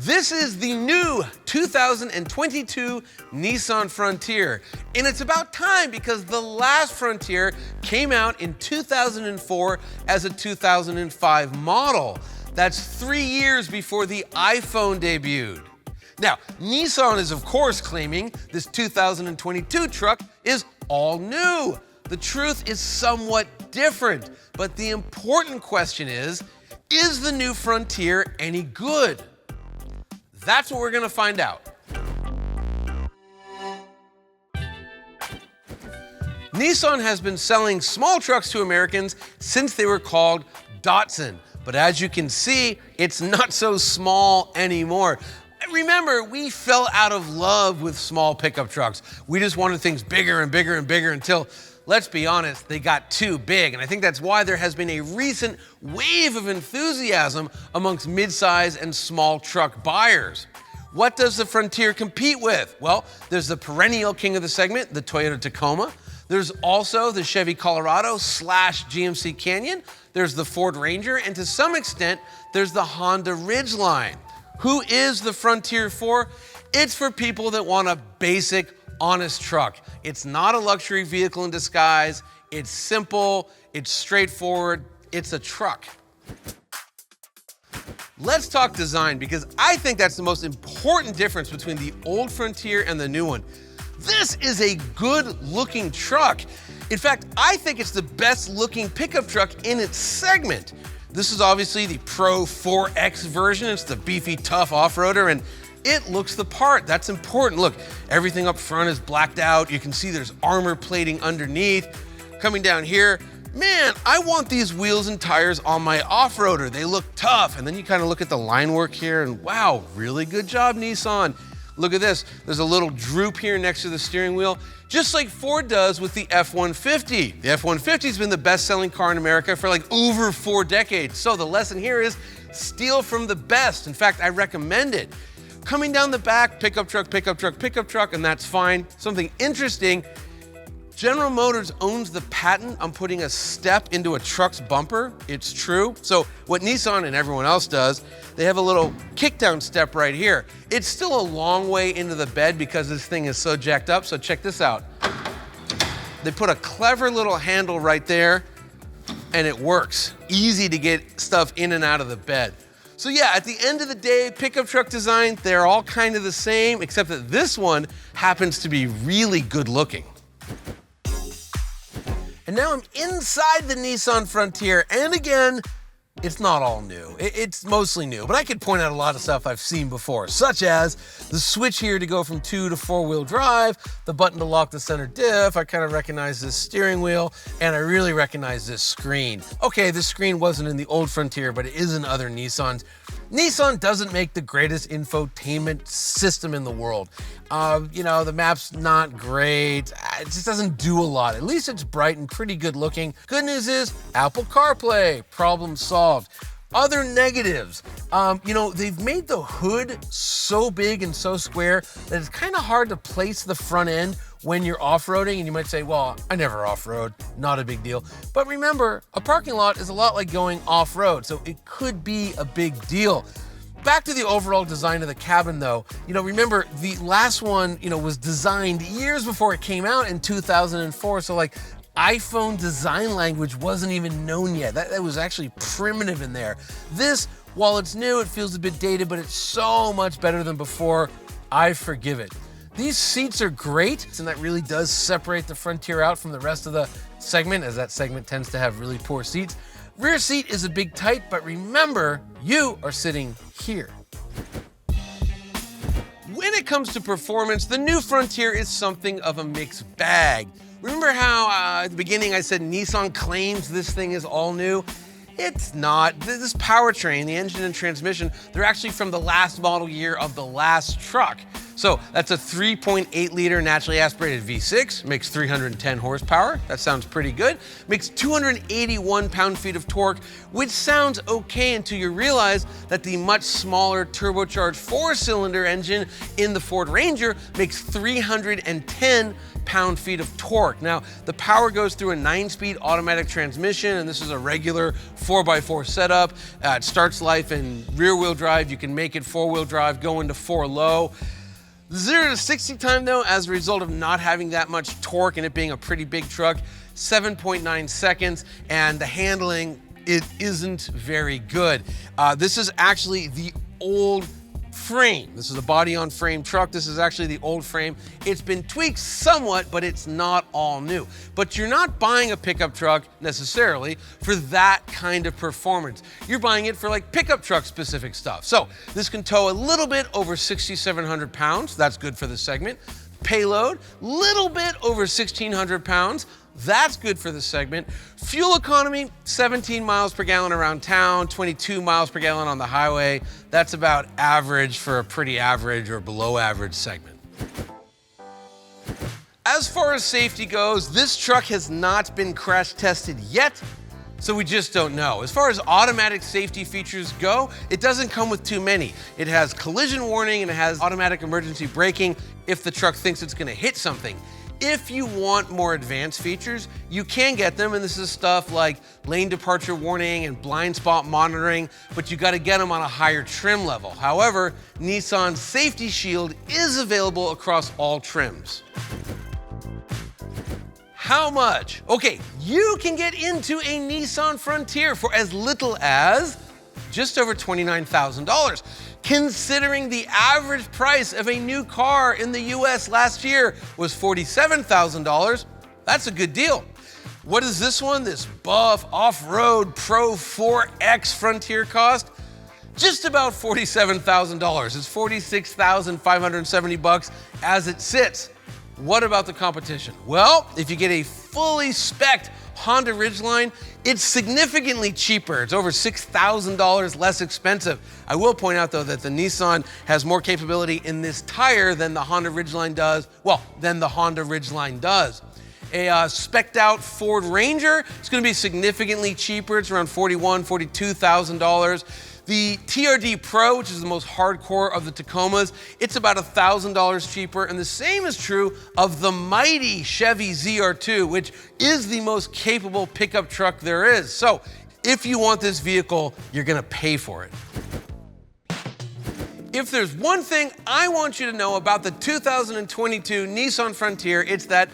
This is the new 2022 Nissan Frontier, and it's about time because the last Frontier came out in 2004 as a 2005 model. That's 3 years before the iPhone debuted. Now, Nissan is of course claiming this 2022 truck is all new. The truth is somewhat different, but the important question is the new Frontier any good? That's what we're gonna find out. Nissan has been selling small trucks to Americans since they were called Datsun. But as you can see, it's not so small anymore. Remember, we fell out of love with small pickup trucks. We just wanted things bigger and bigger and bigger until, let's be honest, they got too big. And I think that's why there has been a recent wave of enthusiasm amongst midsize and small truck buyers. What does the Frontier compete with? Well, there's the perennial king of the segment, the Toyota Tacoma. There's also the Chevy Colorado / GMC Canyon. There's the Ford Ranger, and to some extent, there's the Honda Ridgeline. Who is the Frontier for? It's for people that want a basic, honest truck. It's not a luxury vehicle in disguise. It's simple, it's straightforward, it's a truck. Let's talk design, because I think that's the most important difference between the old Frontier and the new one. This is a good-looking truck. In fact, I think it's the best-looking pickup truck in its segment. This is obviously the Pro 4X version. It's the beefy, tough off-roader, and it looks the part. That's important. Look, everything up front is blacked out. You can see there's armor plating underneath. Coming down here, man, I want these wheels and tires on my off-roader. They look tough. And then you kind of look at the line work here, and wow, really good job, Nissan. Look at this. There's a little droop here next to the steering wheel, just like Ford does with the F-150. The F-150 has been the best-selling car in America for like over 4 decades. So the lesson here is steal from the best. In fact, I recommend it. Coming down the back, pickup truck, pickup truck, pickup truck, and that's fine. Something interesting, General Motors owns the patent on putting a step into a truck's bumper. It's true. So what Nissan and everyone else does, they have a little kick-down step right here. It's still a long way into the bed because this thing is so jacked up, so check this out. They put a clever little handle right there, and it works. Easy to get stuff in and out of the bed. So yeah, at the end of the day, pickup truck design, they're all kind of the same, except that this one happens to be really good looking. And now I'm inside the Nissan Frontier, and again, it's not all new. It's mostly new, but I could point out a lot of stuff I've seen before, such as the switch here to go from 2 to 4-wheel drive, the button to lock the center diff. I kind of recognize this steering wheel, and I really recognize this screen. Okay, this screen wasn't in the old Frontier, but it is in other Nissans. Nissan doesn't make the greatest infotainment system in the world. You know, the map's not great. It just doesn't do a lot. At least it's bright and pretty good looking. Good news is Apple CarPlay, problem solved. Other negatives, you know, they've made the hood so big and so square that it's kind of hard to place the front end when you're off-roading, and you might say, well, I never off-road, not a big deal. But remember, a parking lot is a lot like going off-road, so it could be a big deal. Back to the overall design of the cabin though, you know, remember the last one, you know, was designed years before it came out in 2004, so like iPhone design language wasn't even known yet. That was actually primitive in there. This, while it's new, it feels a bit dated, but it's so much better than before. I forgive it. These seats are great, and that really does separate the Frontier out from the rest of the segment, as that segment tends to have really poor seats. Rear seat is a big tight, but remember, you are sitting here. When it comes to performance, the new Frontier is something of a mixed bag. Remember how at the beginning I said Nissan claims this thing is all new? It's not. This powertrain, the engine and transmission, they're actually from the last model year of the last truck. So that's a 3.8 liter naturally aspirated V6, makes 310 horsepower. That sounds pretty good. Makes 281 pound-feet of torque, which sounds okay until you realize that the much smaller turbocharged 4-cylinder engine in the Ford Ranger makes 310 pound-feet of torque. Now, the power goes through a 9-speed automatic transmission, and this is a regular 4x4 setup. It starts life in rear-wheel drive. You can make it 4-wheel drive, go into 4 low. 0 to 60 time though, as a result of not having that much torque and it being a pretty big truck, 7.9 seconds, and the handling, it isn't very good. This is actually the old frame. This is a body on frame truck. This is actually the old frame. It's been tweaked somewhat, but it's not all new. But you're not buying a pickup truck necessarily for that kind of performance. You're buying it for like pickup truck specific stuff. So this can tow a little bit over 6,700 pounds. That's good for the segment. Payload, little bit over 1,600 pounds. That's good for the segment. Fuel economy, 17 miles per gallon around town, 22 miles per gallon on the highway. That's about average for a pretty average or below average segment. As far as safety goes, this truck has not been crash tested yet, so we just don't know. As far as automatic safety features go, it doesn't come with too many. It has collision warning and it has automatic emergency braking if the truck thinks it's gonna hit something. If you want more advanced features, you can get them, and this is stuff like lane departure warning and blind spot monitoring, but you gotta get them on a higher trim level. However, Nissan's Safety Shield is available across all trims. How much? Okay, you can get into a Nissan Frontier for as little as just over $29,000. Considering the average price of a new car in the US last year was $47,000, that's a good deal. What is this one, this buff off-road Pro 4X Frontier cost? Just about $47,000. It's $46,570 as it sits. What about the competition? Well, if you get a fully spec'd Honda Ridgeline, it's significantly cheaper. It's over $6,000 less expensive. I will point out though that the Nissan has more capability in this tire than the Honda Ridgeline does. A spec'd out Ford Ranger, it's gonna be significantly cheaper. It's around $41,000, $42,000. The TRD Pro, which is the most hardcore of the Tacomas, it's about $1,000 cheaper, and the same is true of the mighty Chevy ZR2, which is the most capable pickup truck there is. So if you want this vehicle, you're gonna pay for it. If there's one thing I want you to know about the 2022 Nissan Frontier, it's that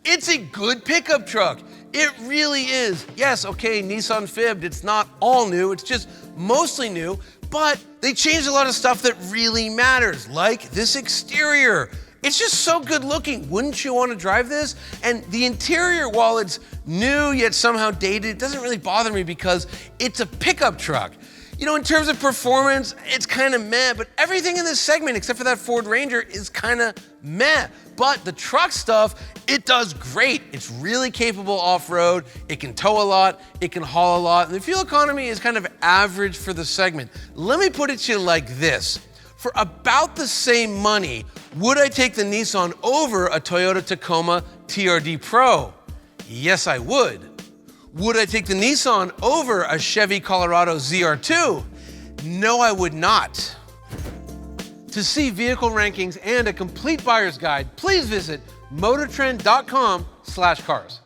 it's a good pickup truck. It really is. Yes, okay, Nissan fibbed. It's not all new, it's just mostly new, but they changed a lot of stuff that really matters, like this exterior. It's just so good looking. Wouldn't you want to drive this? And the interior, while it's new yet somehow dated, it doesn't really bother me because it's a pickup truck. You know, in terms of performance, it's kind of meh, but everything in this segment, except for that Ford Ranger, is kind of meh. But the truck stuff, it does great. It's really capable off-road, it can tow a lot, it can haul a lot, and the fuel economy is kind of average for the segment. Let me put it to you like this. For about the same money, would I take the Nissan over a Toyota Tacoma TRD Pro? Yes, I would. Would I take the Nissan over a Chevy Colorado ZR2? No, I would not. To see vehicle rankings and a complete buyer's guide, please visit motortrend.com/cars.